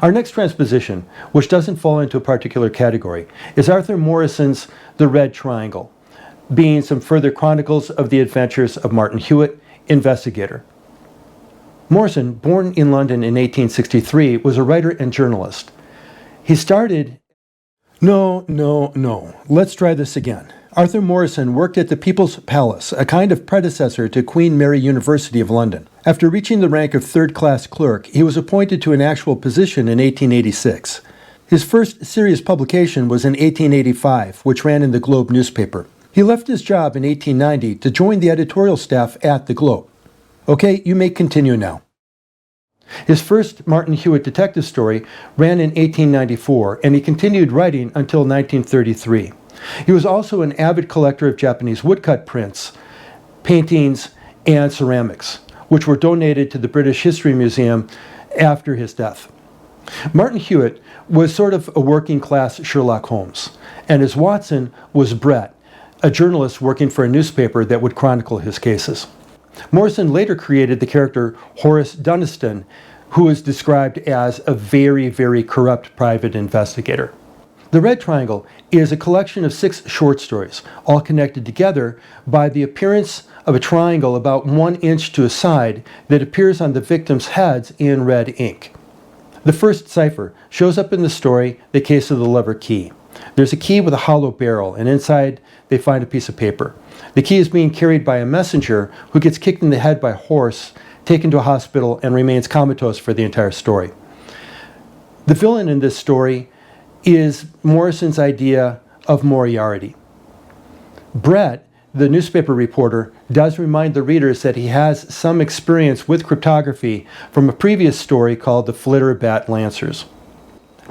Our next transposition, which doesn't fall into a particular category, is Arthur Morrison's The Red Triangle, being some further chronicles of the adventures of Martin Hewitt, investigator. Morrison, born in London in 1863, was a writer and journalist. He started... No. Let's try this again. Arthur Morrison worked at the People's Palace, a kind of predecessor to Queen Mary University of London. After reaching the rank of third-class clerk, he was appointed to an actual position in 1886. His first serious publication was in 1885, which ran in the Globe newspaper. He left his job in 1890 to join the editorial staff at the Globe. Okay, you may continue now. His first Martin Hewitt detective story ran in 1894, and he continued writing until 1933. He was also an avid collector of Japanese woodcut prints, paintings, and ceramics, which were donated to the British History Museum after his death. Martin Hewitt was sort of a working-class Sherlock Holmes, and his Watson was Brett, a journalist working for a newspaper that would chronicle his cases. Morrison later created the character Horace Dunstan, who is described as a very, very corrupt private investigator. The Red Triangle is a collection of 6 short stories, all connected together by the appearance of a triangle about 1 inch to a side that appears on the victims' heads in red ink. The first cipher shows up in the story, The Case of the Lever Key. There's a key with a hollow barrel, and inside they find a piece of paper. The key is being carried by a messenger who gets kicked in the head by a horse, taken to a hospital, and remains comatose for the entire story. The villain in this story is Morrison's idea of Moriarty. Brett, the newspaper reporter, does remind the readers that he has some experience with cryptography from a previous story called The Flitter Bat Lancers.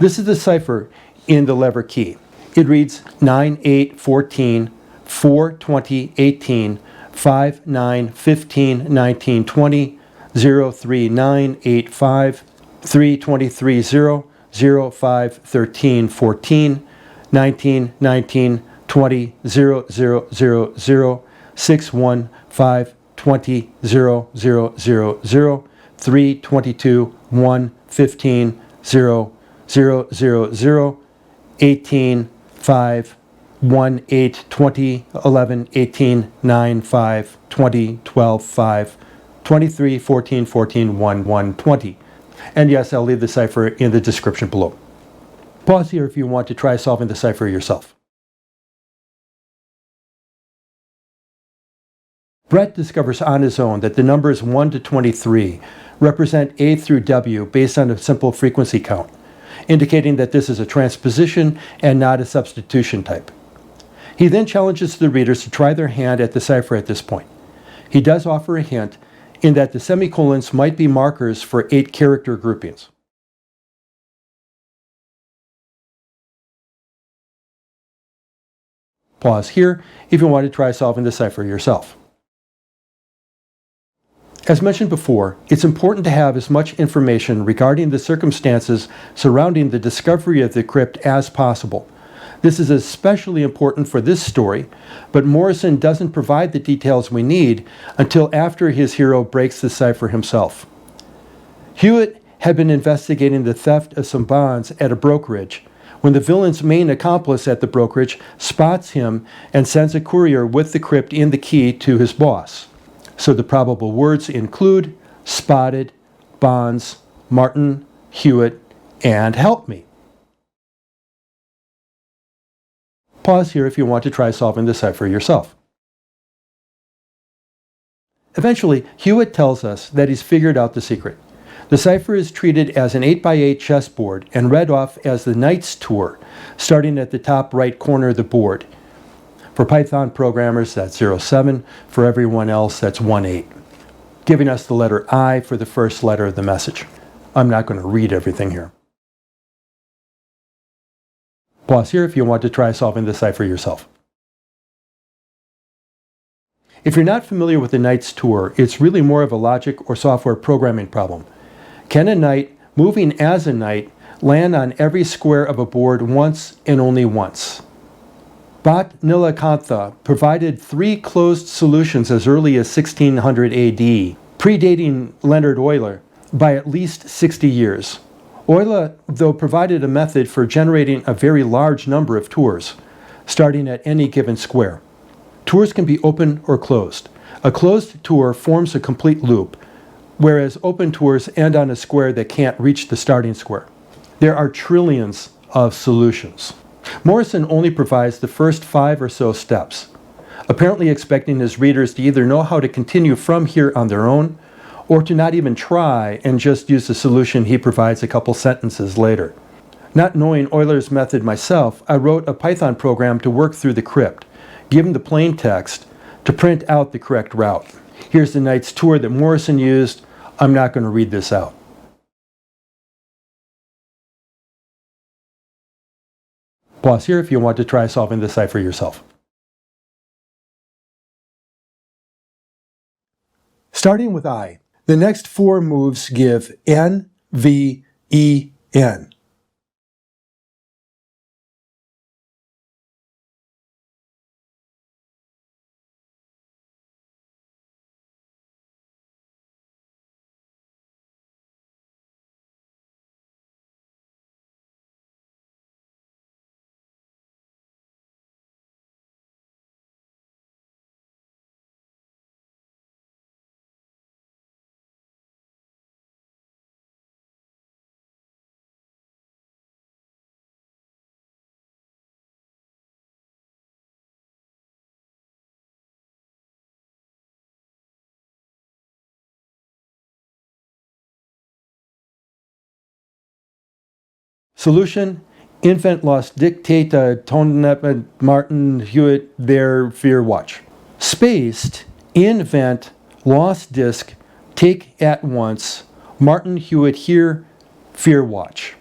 This is the cipher in the lever key. It reads 9814 420 18 59 15 19 20 039 85 323 0 05 13 14 19 19 20 0 0 0 0 6 5 20 0 0 0 0 3 22 1 15 0 0 0 0 18 5 1 8 20 11 18 9 5 20 12 5 23 14 14 1 1 20. And yes, I'll leave the cipher in the description below. Pause here if you want to try solving the cipher yourself. Brett discovers on his own that the numbers 1 to 23 represent A through W based on a simple frequency count, indicating that this is a transposition and not a substitution type. He then challenges the readers to try their hand at the cipher at this point. He does offer a hint in that the semicolons might be markers for 8 character groupings. Pause here if you want to try solving the cipher yourself. As mentioned before, it's important to have as much information regarding the circumstances surrounding the discovery of the crypt as possible. This is especially important for this story, but Morrison doesn't provide the details we need until after his hero breaks the cipher himself. Hewitt had been investigating the theft of some bonds at a brokerage when the villain's main accomplice at the brokerage spots him and sends a courier with the crypt in the key to his boss. So the probable words include spotted, bonds, Martin, Hewitt, and help me. Pause here if you want to try solving the cipher yourself. Eventually, Hewitt tells us that he's figured out the secret. The cipher is treated as an 8x8 chessboard and read off as the Knight's Tour, starting at the top right corner of the board. For Python programmers, that's 07. For everyone else, that's 18, giving us the letter I for the first letter of the message. I'm not going to read everything here. Pause here if you want to try solving the cipher yourself. If you're not familiar with the Knight's Tour, it's really more of a logic or software programming problem. Can a knight, moving as a knight, land on every square of a board once and only once? Bhat Nilakantha provided 3 closed solutions as early as 1600 AD, predating Leonhard Euler by at least 60 years. Euler, though, provided a method for generating a very large number of tours, starting at any given square. Tours can be open or closed. A closed tour forms a complete loop, whereas open tours end on a square that can't reach the starting square. There are trillions of solutions. Morrison only provides the first 5 or so steps, apparently expecting his readers to either know how to continue from here on their own, or to not even try and just use the solution he provides a couple sentences later. Not knowing Euler's method myself, I wrote a Python program to work through the crypt, given the plain text, to print out the correct route. Here's the night's tour that Morrison used. I'm not going to read this out. Pause here if you want to try solving the cipher yourself. Starting with I, the next 4 moves give N, V, E, N. Solution: infant lost dictate Tonep Martin Hewitt their fear watch. Spaced: invent lost disk take at once Martin Hewitt here fear watch.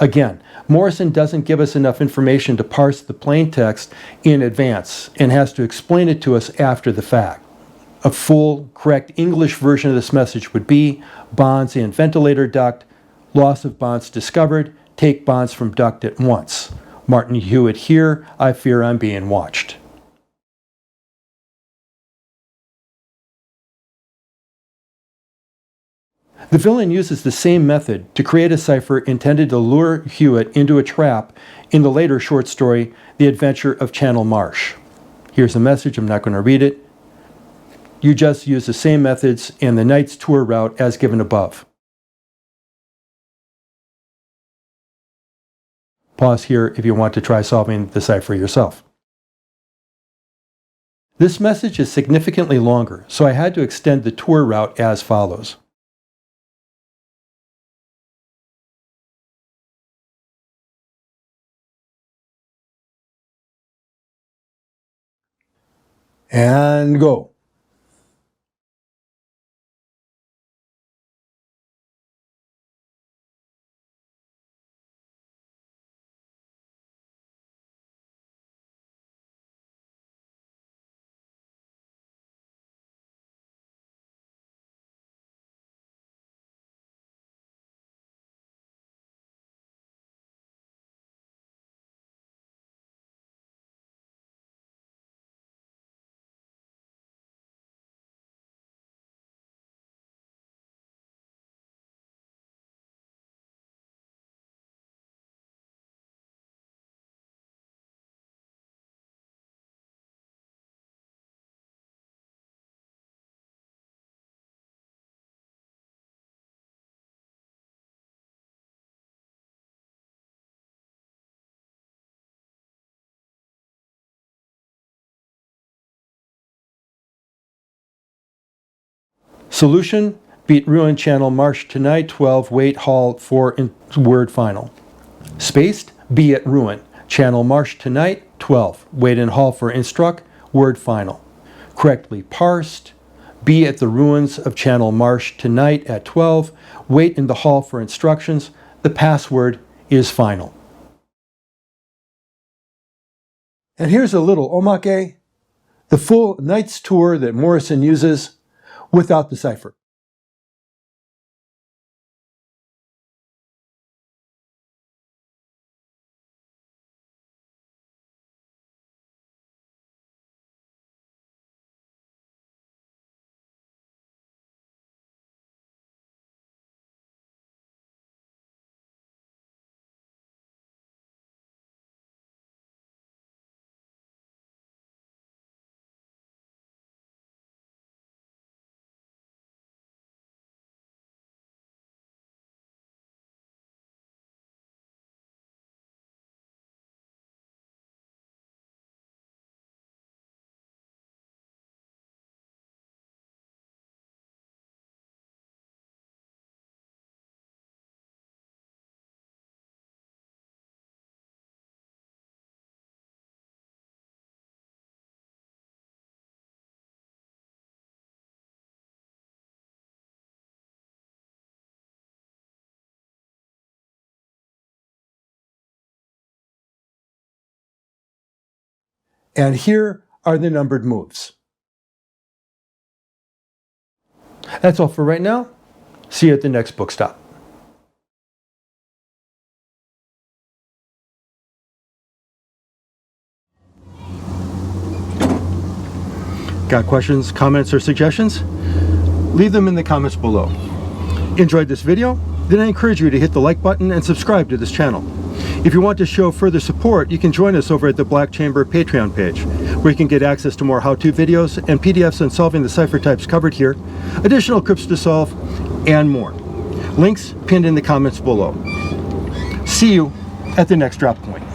Again, Morrison doesn't give us enough information to parse the plain text in advance and has to explain it to us after the fact. A full, correct English version of this message would be: bonds in ventilator duct, loss of bonds discovered, take bonds from duct at once. Martin Hewitt here, I fear I'm being watched. The villain uses the same method to create a cipher intended to lure Hewitt into a trap in the later short story, The Adventure of Channel Marsh. Here's the message, I'm not going to read it. You just use the same methods and the night's tour route as given above. Pause here if you want to try solving the cipher yourself. This message is significantly longer, so I had to extend the tour route as follows. And go. Solution: beat ruin channel marsh tonight 12 wait hall for word final. Spaced: be at ruin channel marsh tonight 12 wait in hall for instruct word final. Correctly parsed: be at the ruins of channel marsh tonight at 12 wait in the hall for instructions. The password is final. And here's a little omake, the full night's tour that Morrison uses without the cipher. And here are the numbered moves. That's all for right now. See you at the next book stop. Got questions, comments, or suggestions? Leave them in the comments below. Enjoyed this video? Then I encourage you to hit the like button and subscribe to this channel. If you want to show further support, you can join us over at the Black Chamber Patreon page, where you can get access to more how-to videos and PDFs on solving the cipher types covered here, additional crypts to solve, and more. Links pinned in the comments below. See you at the next drop point.